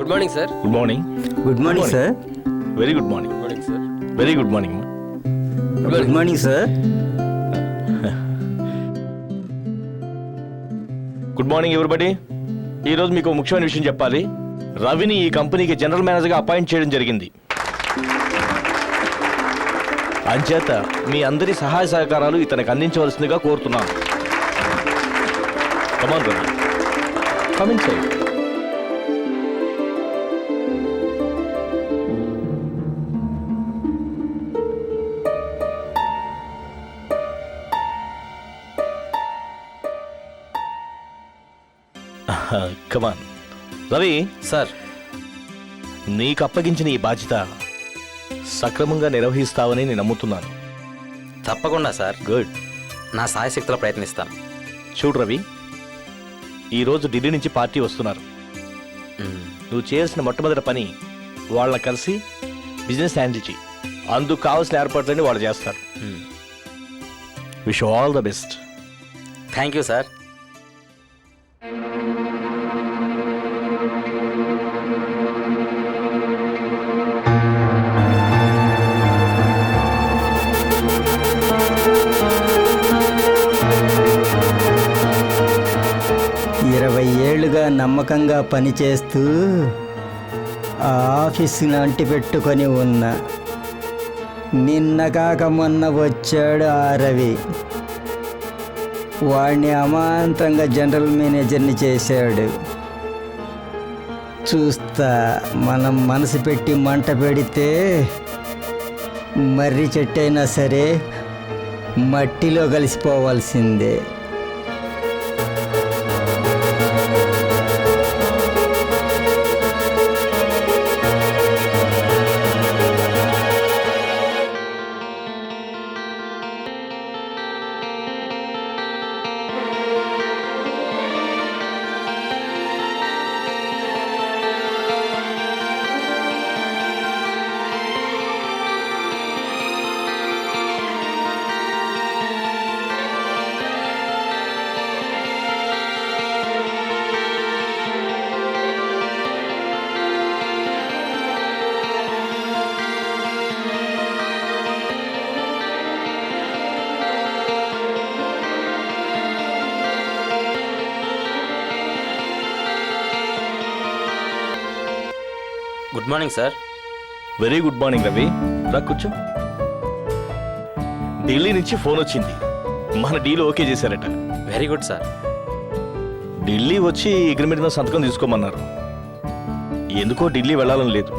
Good morning sir. Good morning. Good morning sir. Very good morning. Morning sir. Very good morning. Good morning sir. Good morning everybody. ఈరోజు మీకు ముఖ్యమైన విషయం చెప్పాలి. రవిని ఈ కంపెనీకి జనరల్ మేనేజర్గా అపాయింట్ చేయడం జరిగింది. అంచేత మీ అందరి సహాయ సహకారాలు ఇతనికి అందించవలసిందిగా కోరుతున్నాను. కమాన్ రవి, కమ్ ఇన్సైడ్. కమాన్ రవి. సార్, నీకు అప్పగించిన ఈ బాధ్యత సక్రమంగా నిర్వహిస్తావని నేను నమ్ముతున్నాను. తప్పకుండా సార్. గుడ్. నా సాయశక్తిలో ప్రయత్నిస్తాను. చూడు రవి, ఈరోజు ఢిల్లీ నుంచి పార్టీ వస్తున్నారు. నువ్వు చేయాల్సిన మొట్టమొదటి పని వాళ్ళని కలిసి బిజినెస్ హ్యాండిల్ చేయి. అందుకు కావాల్సిన ఏర్పాట్లన్నీ వాళ్ళు చేస్తారు. Wish all the best. Thank you sir. ఏళ్ళుగా నమ్మకంగా పనిచేస్తూ ఆ ఆఫీసుని అంటిపెట్టుకొని ఉన్నా. నిన్న కాక మొన్న వచ్చాడు ఆ రవి. వాడిని అమాంతంగా జనరల్ మేనేజర్ని చేశాడు. చూస్తా, మనం మనసు పెట్టి మంట పెడితే మర్రి చెట్టైనా సరే మట్టిలో కలిసిపోవాల్సిందే. Good morning sir. Very good morning Ravi. రా కూర్చో. ఢిల్లీ నుంచి ఫోన్ వచ్చింది. మన డీల్ ఓకే చేశారట. Very good sir. ఢిల్లీ వచ్చి అగ్రిమెంట్ మీద సంతకం తీసుకోమన్నారు. ఎందుకో ఢిల్లీ వెళ్ళాలని లేదు.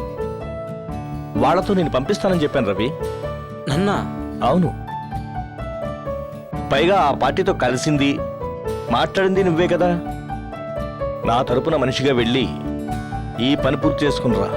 వాళ్ళతో నేను పంపిస్తానని చెప్పాను రవి. నన్నా? అవును. పైగా ఆ పార్టీతో కలిసింది, మాట్లాడింది నువ్వే కదా. నా తరపున మనిషిగా వెళ్ళి ఈ పని పూర్తి చేసుకునిరా.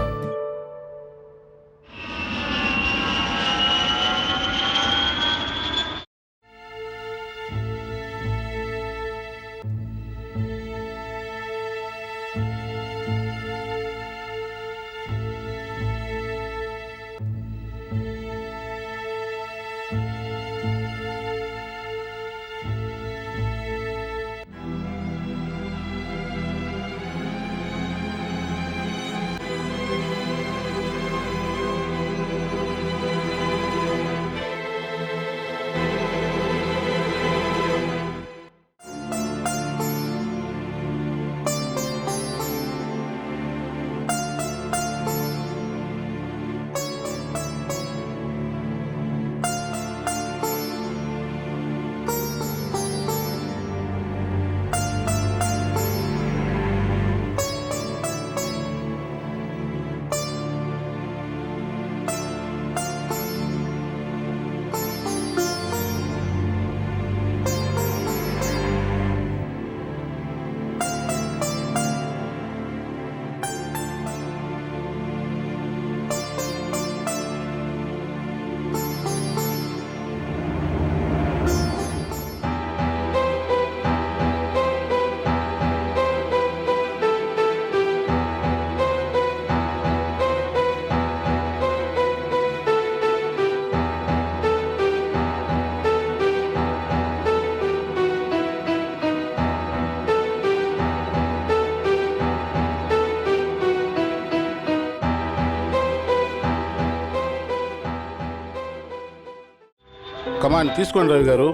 కమాన్ తీసుకోండి రవి గారు.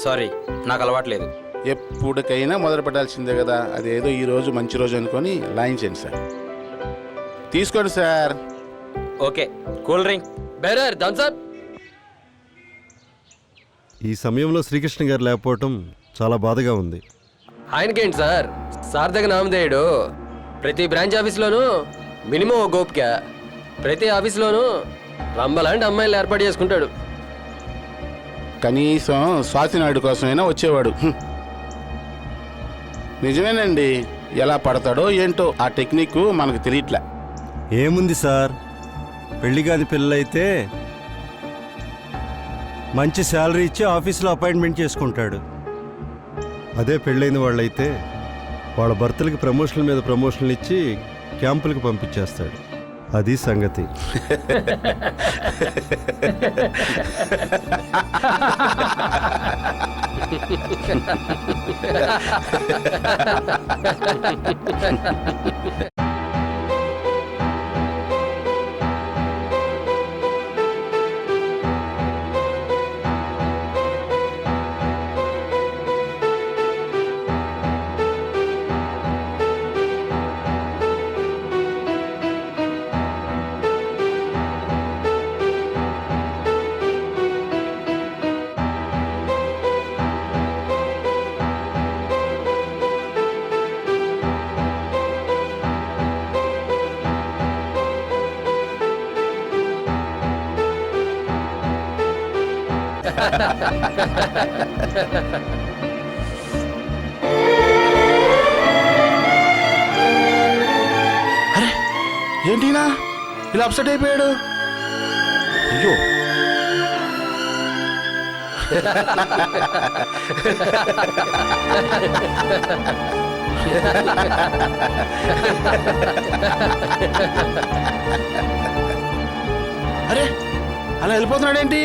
సారీ, నాకు అలవాట్లేదు. ఎప్పటికైనా మొదలు పెట్టాల్సిందే కదా. అదేదో ఈ రోజు మంచి రోజు అనుకొని లాయించండి సార్. తీసుకోండి sir. Okay, cool drink. Bearer Thums Up. ఈ సమయంలో శ్రీకృష్ణ గారు లేకపోవటం చాలా బాధగా ఉంది. ఆయనకేంటి సార్, సార్థక నామధేయుడు. ప్రతి బ్రాంచ్ ఆఫీస్లోనూ మినిమం ఓ గోపిక, ప్రతి ఆఫీస్లోనూ రంబలాంటి అమ్మాయిలు ఏర్పాటు చేసుకుంటాడు. కనీసం స్వాతినాయుడు కోసమైనా వచ్చేవాడు. నిజమేనండి, ఎలా పడతాడో ఏంటో ఆ టెక్నిక్ మనకు తెలియట్లే. ఏముంది సార్, పెళ్లి కాని పిల్లలైతే మంచి శాలరీ ఇచ్చి ఆఫీస్లో అపాయింట్మెంట్ చేసుకుంటాడు. అదే పెళ్ళైన వాళ్ళైతే వాళ్ళ భర్తలకి ప్రమోషన్ల మీద ప్రమోషన్లు ఇచ్చి క్యాంపులకు పంపించేస్తాడు. అది సంగతి. ఏంటినా ఇలా అప్సెట్ అయిపోయాడు? అయ్యో, అరే అలా వెళ్ళిపోతున్నాడేంటి?